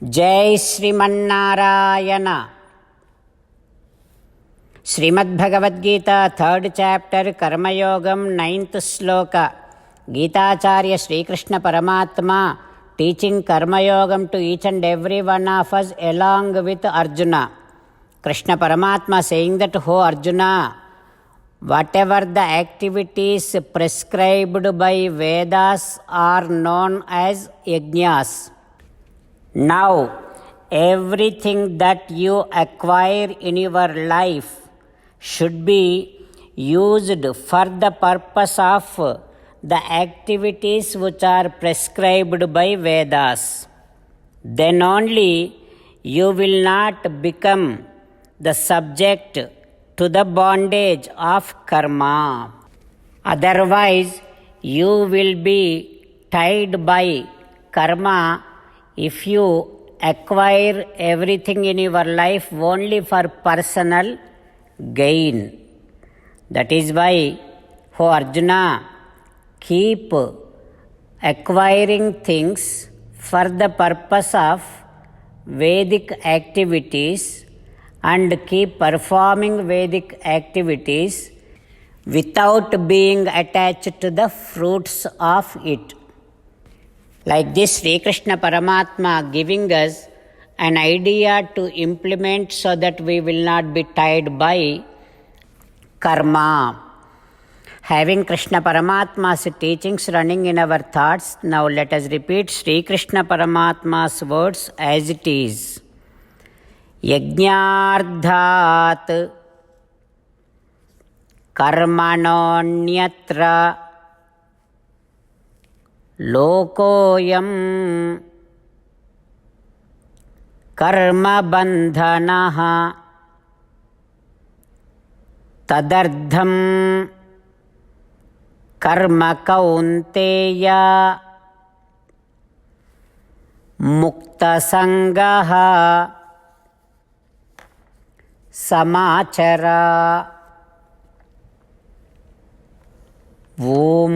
जय Sriman Narayana. Shrimad Bhagavad Gita 3rd chapter कर्मयोगम 9th श्लोक। गीताचार्य श्रीकृष्ण परमात्मा teaching कर्मयोगम to each and every one of us along with Arjuna. Krishna Paramatma saying that, "O Arjuna, whatever the activities prescribed by Vedas are known as yajnas. Now, everything that you acquire in your life should be used for the purpose of the activities which are prescribed by Vedas. Then only you will not become the subject to the bondage of karma. Otherwise, you will be tied by karma if you acquire everything in your life only for personal gain. That is why, O Arjuna, keep acquiring things for the purpose of Vedic activities and keep performing Vedic activities without being attached to the fruits of it." Like this, Sri Krishna Paramatma giving us an idea to implement so that we will not be tied by karma. Having Krishna Paramatma's teachings running in our thoughts, now let us repeat Sri Krishna Paramatma's words as it is. Yajnardhat karmanonyatra लोकोऽयं कर्मबन्धनः तदर्थं कर्म कौन्तेय मुक्तसङ्गः समाचर। ॐ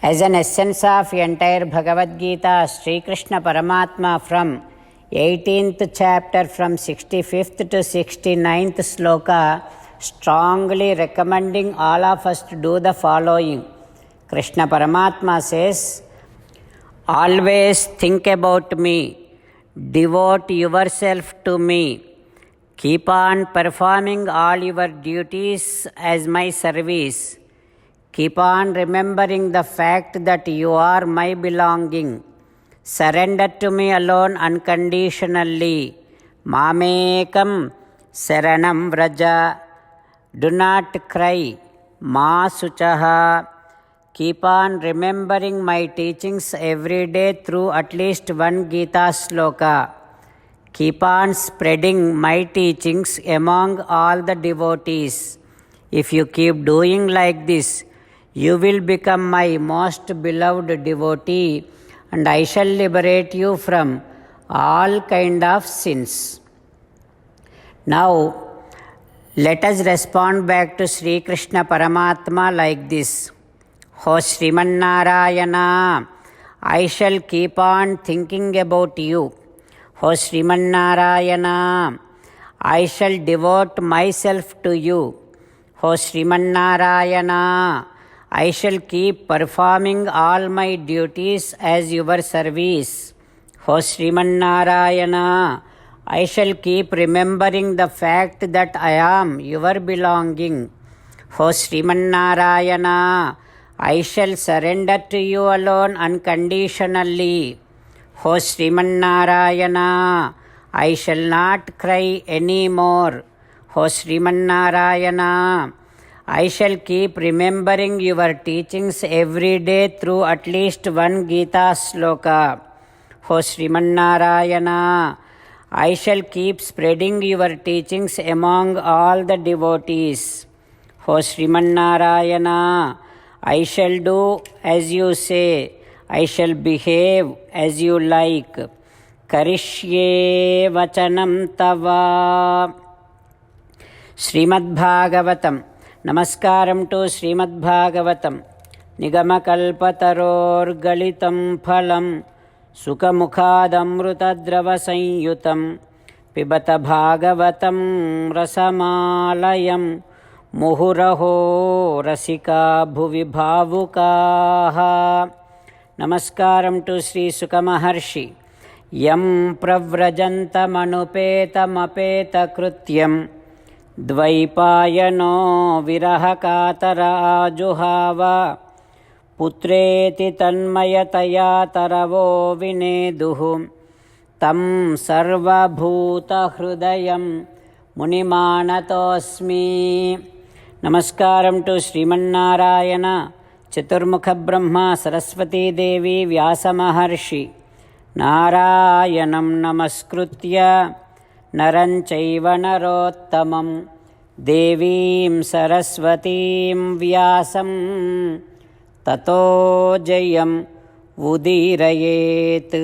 As an essence of entire Bhagavad Gita, Sri Krishna Paramatma from 18th chapter from 65th to 69th sloka strongly recommending all of us to do the following. Krishna Paramatma says, "Always think about me, devote yourself to me, keep on performing all your duties as my service. Keep on remembering the fact that you are my belonging. Surrender to me alone unconditionally. Mamekam saranam vraja. Do not cry. Ma suchaha. Keep on remembering my teachings every day through at least one Gita sloka. Keep on spreading my teachings among all the devotees. If you keep doing like this, you will become my most beloved devotee, and I shall liberate you from all kind of sins." Now, let us respond back to Sri Krishna Paramatma like this. "O Srimannarayana, I shall keep on thinking about you. O Srimannarayana, I shall devote myself to you. O Srimannarayana, I shall keep performing all my duties as your service. O Srimannarayana, I shall keep remembering the fact that I am your belonging. O Srimannarayana, I shall surrender to you alone unconditionally. O Srimannarayana, I shall not cry anymore. O Srimannarayana, I shall keep remembering your teachings every day through at least one Gita sloka. O Srimannarayana, I shall keep spreading your teachings among all the devotees. O Srimannarayana, I shall do as you say. I shall behave as you like. Karishye vachanam tava." Srimad Bhagavatam. Namaskaram to Srimad Bhagavatam. निगमकल्पतरोर्गलितं फलं सुखमुखादमृतद्रवसंयुतं पिबत भागवतं रसमालयं मुहुरहो रसिका भुवि भावुकाः. नमस्कारं to Shri सुक महर्षि. यं प्रव्रजन्तमनुपेतमपेतकृत्यं द्वैपायनो विरहकातराजुहाव पुत्रेति तन्मयतया तरवो विनेदुः तं सर्वभूतहृदयं मुनिमानतोऽस्मि. नमस्कारं to Sriman Narayana, चतुर्मुखब्रह्मा, Saraswati Devi, व्यासमहर्षि. नारायणं नमस्कृत्य नरं चैव नरोत्तमं देवीं सरस्वतीं व्यासं ततो जयम् उदीरयेत्.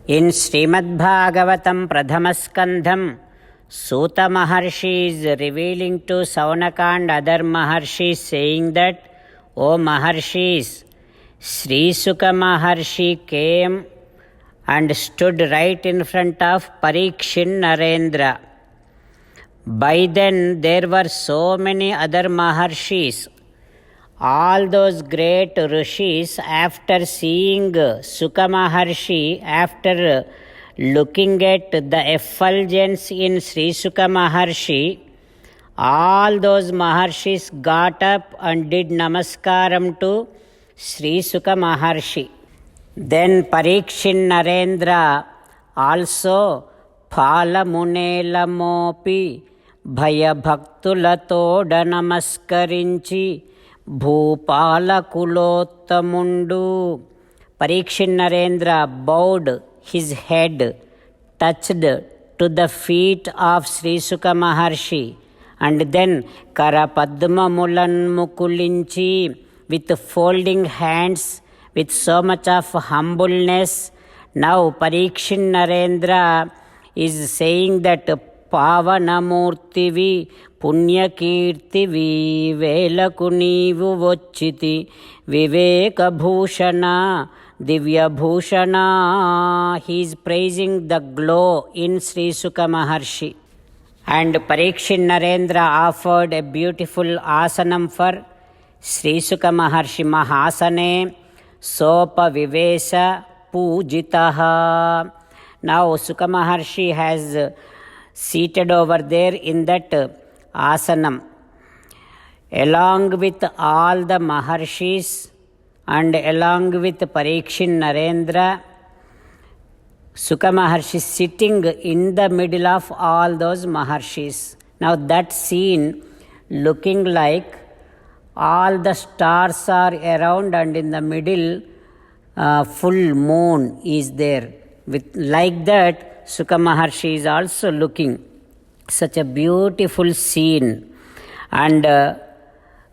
In Srimad Bhagavatam Pradhamaskandham, Suta Maharshi is revealing to Saunaka and other Maharshis, saying that, O Maharshis, Sri Suka Maharshi came and stood right in front of Parikshin Narendra. By then there were so many other Maharshis. All those great rishis, after seeing Suka Maharshi, after looking at the effulgence in Sri Suka Maharshi, all those Maharshis got up and did namaskaram to Sri Suka Maharshi. Then Parikshin Narendra also Phalamunelamopi Bhayabhaktulatoda namaskarinchi Bhupalakulottamundu. Parikshin Narendra bowed his head, touched to the feet of Sri Suka Maharshi, and then Karapadma Mulan Mukulinchi, with folding hands, with so much of humbleness. Now Parikshin Narendra is saying that Pavanamurtivi Punyakirtivi Velakunivu Vochiti Viveka Bhushana Divya Bhushana. He is praising the glow in Sri Suka Maharshi. And Parikshin Narendra offered a beautiful asanam for Sri Suka Maharshi. Mahasane Sopa Vivesa Pujitaha. Now Suka Maharshi has seated over there in that asanam, along with all the Maharshis and along with Parikshin Narendra. Suka Maharshi sitting in the middle of all those Maharshis. Now that scene looking like all the stars are around and in the middle full moon is there. Like that Suka Maharshi is also looking. Such a beautiful scene. And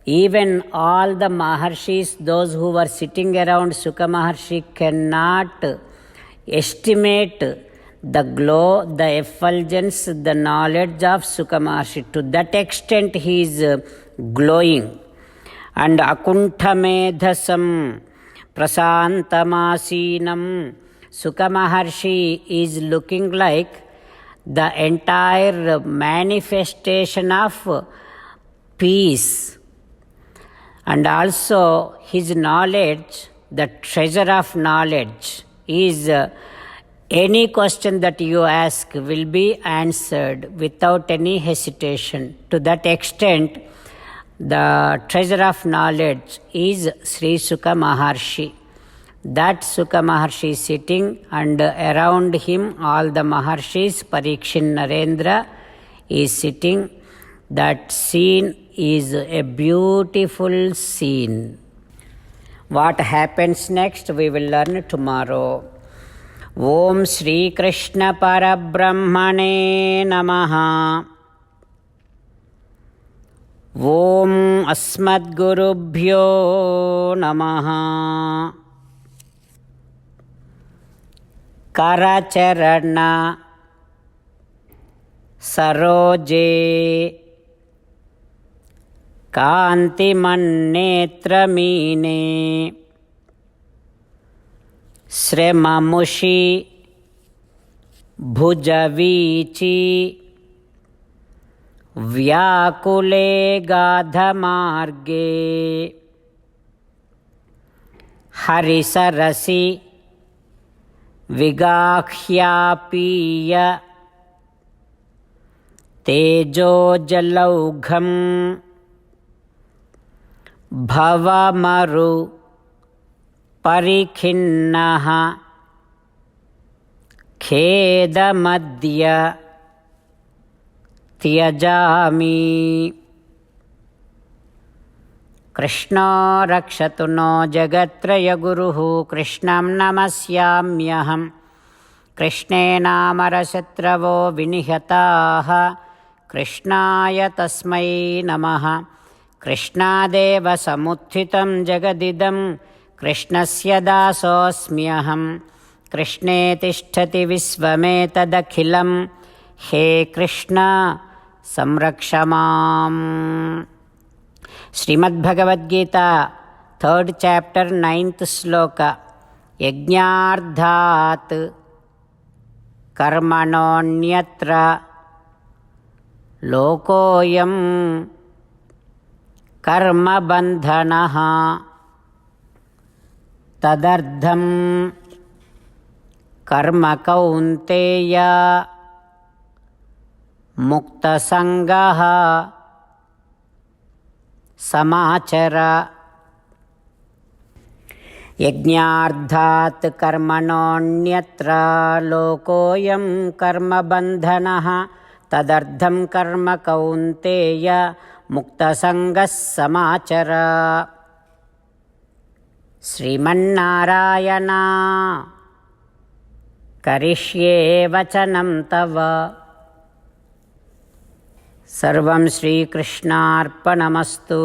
even all the Maharshis, those who were sitting around Suka Maharshi, cannot estimate the glow, the effulgence, the knowledge of Suka Maharshi. To that extent he is glowing. And Akunthamedhasam Prasantamasinam. Suka Maharshi is looking like the entire manifestation of peace. And also his knowledge, the treasure of knowledge, is any question that you ask will be answered without any hesitation. To that extent, the treasure of knowledge is Sri Suka Maharshi. That Suka Maharshi is sitting, and around him all the Maharshis, Parikshin Narendra is sitting. That scene is a beautiful scene. What happens next we will learn tomorrow. Om Shri Krishna Parabrahmane Namaha. Om Asmadgurubhyo Namaha. Karacharana Saroje कान्तिमन्नेत्रमीने श्रममुषि भुजवीची व्याकुले गाधमार्गे हरिसरसि विगाह्यापीय तेजोजलौघं भवमरु परिखिन्नः खेदमद्य त्यजामि। कृष्णो रक्षतु no जगत्त्रयगुरुः कृष्णं नमस्याम्यहम्। कृष्णेनामरशत्रवो विनिहताः कृष्णाय तस्मै नमः। कृष्णादेव समुत्थितं जगदिदं कृष्णस्य दासोऽस्म्यहम्। कृष्णे तिष्ठति विश्वमेतदखिलं हे कृष्ण संरक्ष माम्। Shrimad Bhagavad Gita 3rd chapter 9th श्लोक। यज्ञार्थात् कर्मणोऽन्यत्र लोकोऽयं कर्मबन्धनः तदर्थं कर्म कौन्तेय मुक्तसङ्गः समाचर। यज्ञार्थात् कर्मणोऽन्यत्र लोकोऽयं कर्मबन्धनः तदर्थं कर्म कौन्तेय मुक्तसङ्गः समाचर। श्रीमन्नारायण करिष्ये वचनं तव। सर्वं श्रीकृष्णार्पणमस्तु।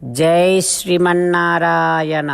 जय श्रीमन्नारायण।